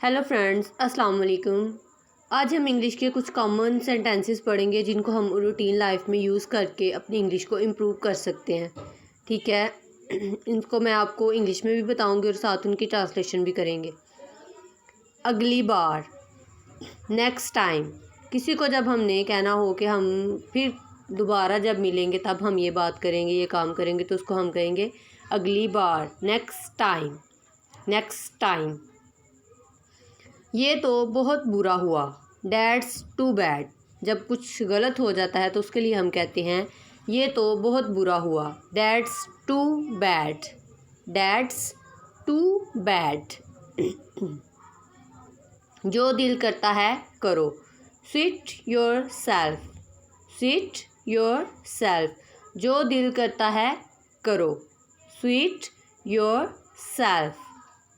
Hello friends, अस्सलाम वालेकुम। आज हम इंग्लिश के कुछ कॉमन सेंटेंसेस पढ़ेंगे जिनको हम रूटीन लाइफ में यूज़ करके अपनी इंग्लिश को इम्प्रूव कर सकते हैं। ठीक है। इनको मैं आपको इंग्लिश में भी बताऊंगी और साथ उनकी ट्रांसलेशन भी करेंगे। अगली बार, नेक्स्ट टाइम। किसी को जब हमने कहना हो कि हम फिर दोबारा जब मिलेंगे तब हम ये बात करेंगे, ये काम करेंगे, तो उसको हम कहेंगे अगली बार, नेक्स्ट टाइम। Next time. ये तो बहुत बुरा हुआ, डैट्स टू बैड। जब कुछ गलत हो जाता है तो उसके लिए हम कहते हैं ये तो बहुत बुरा हुआ, that's too bad. That's too bad. जो दिल करता है करो, sweet yourself. Sweet yourself. जो दिल करता है करो, स्वीट योर सेल्फ।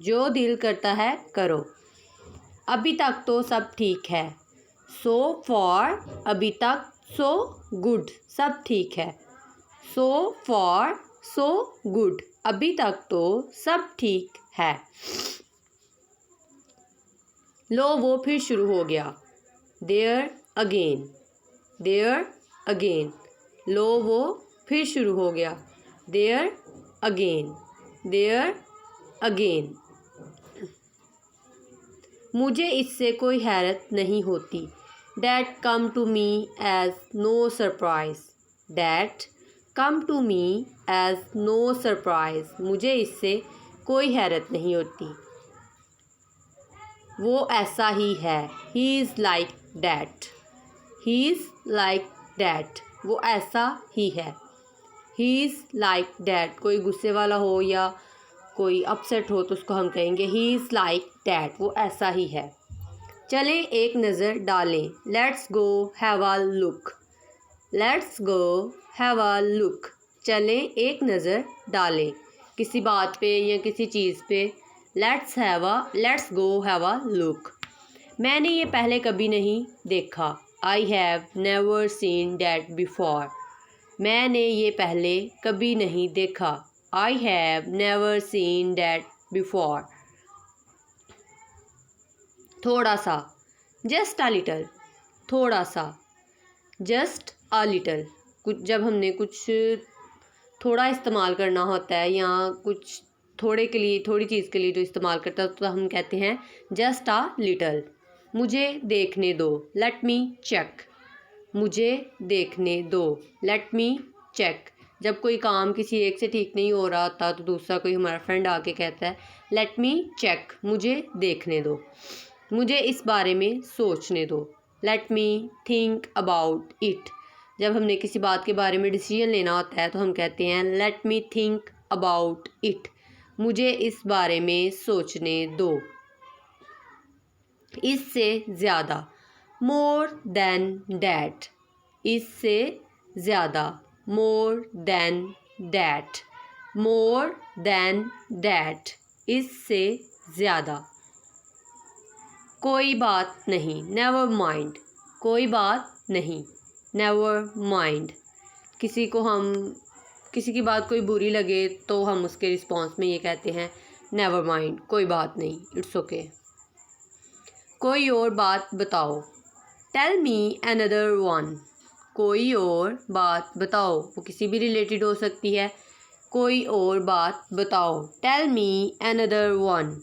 जो दिल करता है करो। अभी तक तो सब ठीक है, सो फॉर। अभी तक, सो गुड। सब ठीक है, सो फॉर, सो गुड। अभी तक तो सब ठीक है। लो वो फिर शुरू हो गया, देयर अगेन। There again. लो वो फिर शुरू हो गया, देयर अगेन। There again. मुझे इससे कोई हैरत नहीं होती, that come to me as no surprise. That come to me as no surprise. मुझे इससे कोई हैरत नहीं होती, वो ऐसा ही है। He is like that. He is like that. वो ऐसा ही है। He is like that. कोई गुस्से वाला हो या कोई अपसेट हो तो उसको हम कहेंगे ही इज़ लाइक डैट। वो ऐसा ही है। चलें एक नज़र डालें, let's go have a look. Let's go have a look. चलें एक नज़र डालें किसी बात पे या किसी चीज़ पे। Let's go have a look. मैंने ये पहले कभी नहीं देखा, I have never seen that before. मैंने ये पहले कभी नहीं देखा, I have never seen that before. थोड़ा सा, just a little. थोड़ा सा, just a little. कुछ जब हमने कुछ थोड़ा इस्तेमाल करना होता है या कुछ थोड़े के लिए, थोड़ी चीज़ के लिए जो इस्तेमाल करता है तो हम कहते हैं just a little. मुझे देखने दो, let me check. मुझे देखने दो, let me check. जब कोई काम किसी एक से ठीक नहीं हो रहा था तो दूसरा कोई हमारा फ्रेंड आके कहता है लेट मी चेक। मुझे देखने दो, मुझे इस बारे में सोचने दो, let me think about it. जब हमने किसी बात के बारे में डिसीजन लेना होता है तो हम कहते हैं let me think about it. मुझे इस बारे में सोचने दो। इससे ज़्यादा, मोर देन डैट। इससे ज़्यादा, more than that. More than that. इससे ज़्यादा। कोई बात नहीं, नेवर माइंड। कोई बात नहीं, नेवर माइंड। किसी की बात कोई बुरी लगे तो हम उसके रिस्पॉन्स में ये कहते हैं नेवर माइंड, कोई बात नहीं, इट्स ओके। कोई और बात बताओ, टेल मी अनदर वन। कोई और बात बताओ, वो किसी भी रिलेटेड हो सकती है। कोई और बात बताओ, टेल मी अनदर वन।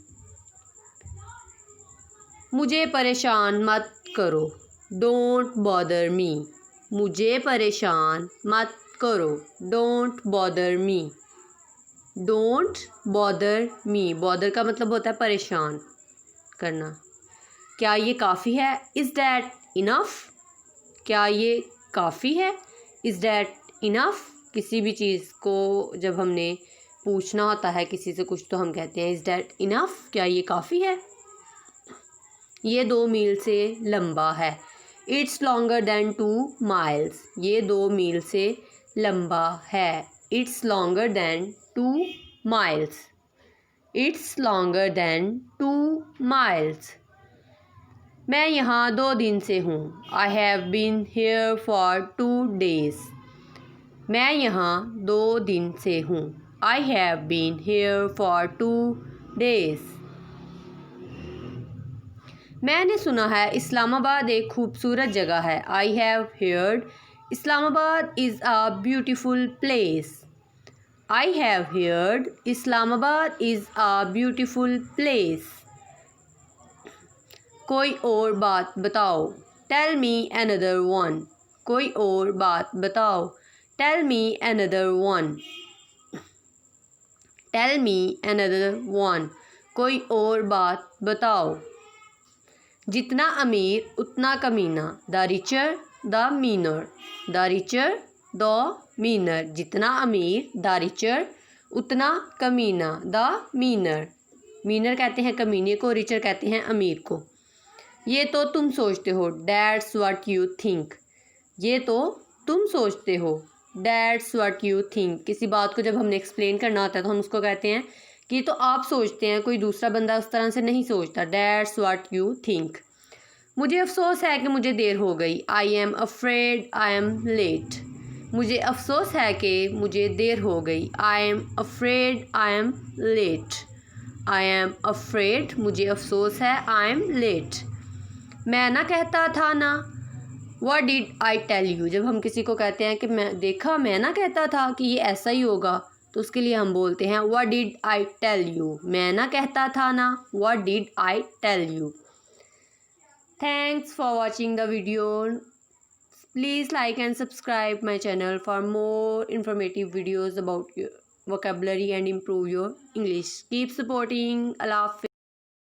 मुझे परेशान मत करो, डोंट बॉदर मी। मुझे परेशान मत करो, don't bother me. Don't bother me. Bother का मतलब होता है परेशान करना। क्या ये काफ़ी है, इज़ डैट इनफ। क्या ये काफ़ी है, इज़ डैट इनफ। किसी भी चीज़ को जब हमने पूछना होता है किसी से कुछ तो हम कहते हैं इज़ डैट इनफ। क्या ये काफ़ी है। ये 2 मील से लंबा है, इट्स लॉन्गर दैन 2 माइल्स। ये 2 मील से लंबा है, it's longer than 2 miles. It's longer than 2 miles. मैं यहाँ 2 दिन से हूँ, I have been here for 2 days। मैं यहाँ 2 दिन से हूँ, I have been here for 2 days। मैंने सुना है इस्लामाबाद एक खूबसूरत जगह है। I have heard Islamabad is a beautiful place. I have heard Islamabad is a beautiful place. कोई और बात बताओ। Tell me another one. कोई और बात बताओ। Tell me another one. Tell me another one. कोई और बात बताओ। जितना अमीर उतना कमीना। The richer the meaner. The richer the meaner. जितना अमीर, द रिचर, उतना कमीना, द मीनर। मीनर कहते हैं कमीने को, रिचर कहते हैं अमीर को। ये तो तुम सोचते हो। That's what you think. ये तो तुम सोचते हो। That's what you think. किसी बात को जब हमने एक्सप्लेन करना होता है तो हम उसको कहते हैं कि तो आप सोचते हैं, कोई दूसरा बंदा उस तरह से नहीं सोचता। That's what you think. मुझे अफसोस है कि मुझे देर हो गई। I am afraid I am late. मुझे अफसोस है कि मुझे देर हो गई। I am afraid I am late. I am afraid, मुझे अफसोस है, आई एम लेट। मैं ना कहता था ना। What did I tell you. जब हम किसी को कहते हैं कि मैं ना कहता था कि ये ऐसा ही होगा, तो उसके लिए हम बोलते हैं what did I tell you. मैं ना कहता था ना। What did I tell you. Thanks for watching the video. Please like and subscribe my channel for more informative videos about your vocabulary and improve your English. Keep supporting. Allah Hafiz.